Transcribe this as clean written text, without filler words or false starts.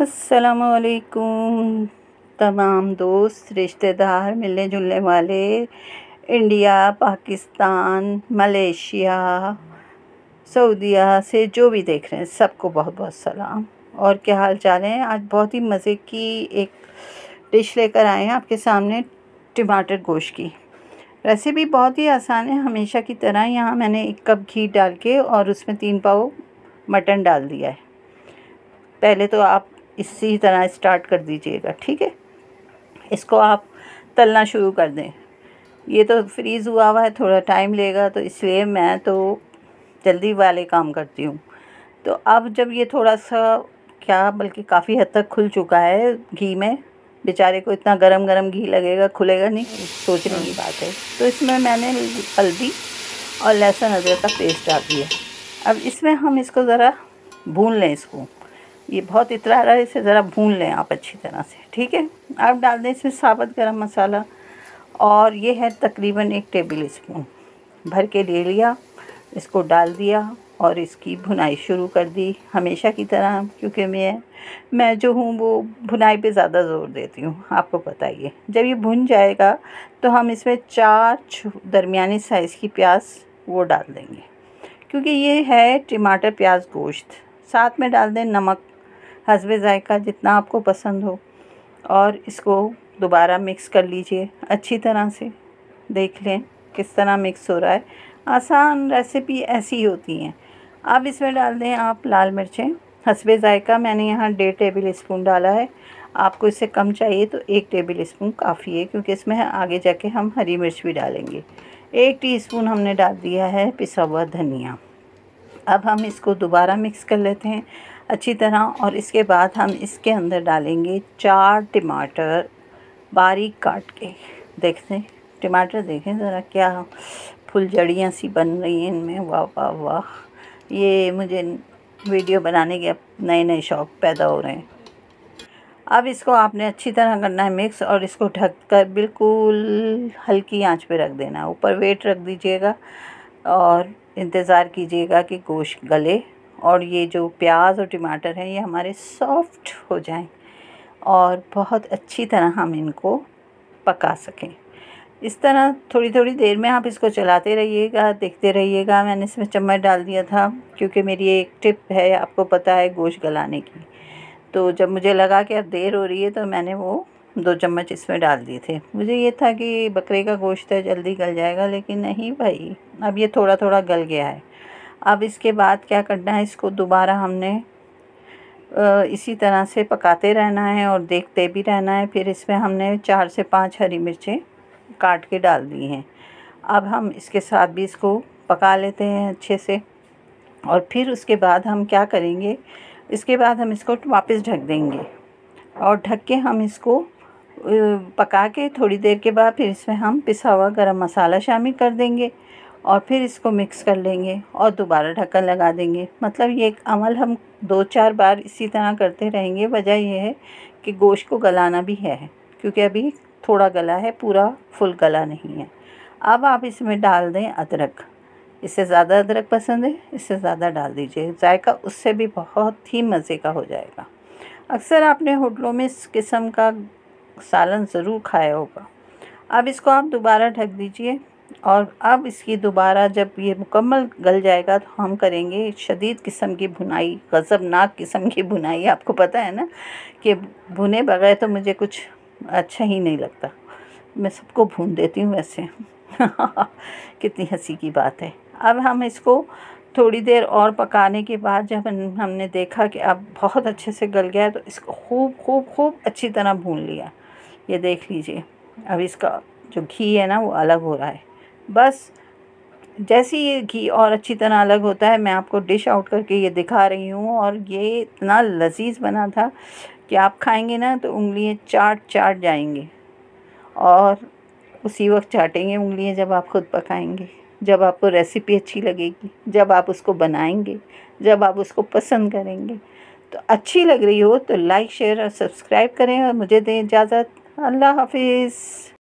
अस्सलामुअलैकुम तमाम दोस्त, रिश्तेदार, मिलने जुलने वाले, इंडिया, पाकिस्तान, मलेशिया, सऊदीया से जो भी देख रहे हैं सबको बहुत बहुत सलाम। और क्या हाल चाल है। आज बहुत ही मज़े की एक डिश लेकर आए हैं आपके सामने, टमाटर गोश्त की। रेसिपी बहुत ही आसान है, हमेशा की तरह। यहाँ मैंने 1 कप घी डाल के और उसमें 3 पाव मटन डाल दिया है। पहले तो आप इसी तरह स्टार्ट कर दीजिएगा, ठीक है। इसको आप तलना शुरू कर दें। ये तो फ्रीज़ हुआ हुआ है, थोड़ा टाइम लेगा, तो इसलिए मैं तो जल्दी वाले काम करती हूँ। तो अब जब ये थोड़ा सा क्या बल्कि काफ़ी हद तक खुल चुका है घी में, बेचारे को इतना गरम गरम घी लगेगा, खुलेगा नहीं, सोचने की बात है। तो इसमें मैंने हल्दी और लहसुन अदरक का पेस्ट डाल दिया। अब इसमें हम इसको ज़रा भून लें। इसको ये बहुत इतरा रहा है, इसे ज़रा भून लें आप अच्छी तरह से, ठीक है। अब डाल दें इसमें साबुत गरम मसाला, और ये है तकरीबन 1 टेबल स्पून भर के ले लिया। इसको डाल दिया और इसकी भुनाई शुरू कर दी हमेशा की तरह, क्योंकि मैं जो हूँ वो भुनाई पे ज़्यादा ज़ोर देती हूँ, आपको पता ही है। जब ये भुन जाएगा तो हम इसमें 4 दरमियानी साइज़ की प्याज वो डाल देंगे, क्योंकि ये है टमाटर प्याज गोश्त। साथ में डाल दें नमक हस्बे ज़ायका, जितना आपको पसंद हो, और इसको दोबारा मिक्स कर लीजिए अच्छी तरह से। देख लें किस तरह मिक्स हो रहा है। आसान रेसिपी ऐसी होती हैं। अब इसमें डाल दें आप लाल मिर्चें हस्बे ज़ायका। मैंने यहाँ 1.5 टेबल स्पून डाला है। आपको इससे कम चाहिए तो 1 टेबल स्पून काफ़ी है, क्योंकि इसमें आगे जाके हम हरी मिर्च भी डालेंगे। 1 टीस्पून हमने डाल दिया है पिसा हुआ धनिया। अब हम इसको दोबारा मिक्स कर लेते हैं अच्छी तरह, और इसके बाद हम इसके अंदर डालेंगे 4 टमाटर बारीक काट के। देखते हैं टमाटर, देखें ज़रा क्या फुलझड़ियाँ सी बन रही हैं इनमें। वाह वाह वाह, ये मुझे वीडियो बनाने के अब नए नए शौक़ पैदा हो रहे हैं। अब इसको आपने अच्छी तरह करना है मिक्स, और इसको ढककर बिल्कुल हल्की आंच पे रख देना है। ऊपर वेट रख दीजिएगा और इंतज़ार कीजिएगा कि गोश्त गले और ये जो प्याज और टमाटर हैं ये हमारे सॉफ्ट हो जाएं, और बहुत अच्छी तरह हम इनको पका सकें। इस तरह थोड़ी थोड़ी देर में आप इसको चलाते रहिएगा, देखते रहिएगा। मैंने इसमें चम्मच डाल दिया था, क्योंकि मेरी एक टिप है, आपको पता है, गोश्त गलाने की। तो जब मुझे लगा कि अब देर हो रही है तो मैंने वो 2 चम्मच इसमें डाल दिए थे। मुझे ये था कि बकरे का गोश्त है, जल्दी गल जाएगा, लेकिन नहीं भाई, अब ये थोड़ा थोड़ा गल गया है। अब इसके बाद क्या करना है, इसको दोबारा हमने इसी तरह से पकाते रहना है और देखते भी रहना है। फिर इसमें हमने 4 से 5 हरी मिर्चें काट के डाल दी हैं। अब हम इसके साथ भी इसको पका लेते हैं अच्छे से, और फिर उसके बाद हम क्या करेंगे, इसके बाद हम इसको वापस ढक देंगे, और ढक के हम इसको पका के थोड़ी देर के बाद फिर इसमें हम पिसा हुआ गरम मसाला शामिल कर देंगे, और फिर इसको मिक्स कर लेंगे और दोबारा ढक्कन लगा देंगे। मतलब ये एक अमल हम 2-4 बार इसी तरह करते रहेंगे। वजह यह है कि गोश्त को गलाना भी है, क्योंकि अभी थोड़ा गला है, पूरा फुल गला नहीं है। अब आप इसमें डाल दें अदरक। इससे ज़्यादा अदरक पसंद है, इससे ज़्यादा डाल दीजिए, जायका उससे भी बहुत ही मज़े का हो जाएगा। अक्सर आपने होटलों में इस किस्म का सालन ज़रूर खाया होगा। अब इसको आप दोबारा ढक दीजिए, और अब इसकी दोबारा जब ये मुकम्मल गल जाएगा तो हम करेंगे शदीद किस्म की भुनाई, गज़बनाक किस्म की भुनाई। आपको पता है ना कि भुने बगैर तो मुझे कुछ अच्छा ही नहीं लगता, मैं सबको भून देती हूँ वैसे। कितनी हंसी की बात है। अब हम इसको थोड़ी देर और पकाने के बाद जब हमने देखा कि अब बहुत अच्छे से गल गया है, तो इसको खूब खूब खूब अच्छी तरह भून लिया। ये देख लीजिए, अब इसका जो घी है ना वो अलग हो रहा है। बस जैसे ये घी और अच्छी तरह अलग होता है, मैं आपको डिश आउट करके ये दिखा रही हूँ। और ये इतना लजीज बना था कि आप खाएंगे ना तो उंगलियां चाट चाट जाएंगी, और उसी वक्त चाटेंगे उंगलियां जब आप खुद पकाएंगे, जब आपको रेसिपी अच्छी लगेगी, जब आप उसको बनाएंगे, जब आप उसको पसंद करेंगे। तो अच्छी लग रही हो तो लाइक शेयर और सब्सक्राइब करें, और मुझे दें इजाज़त। अल्लाह हाफिज़।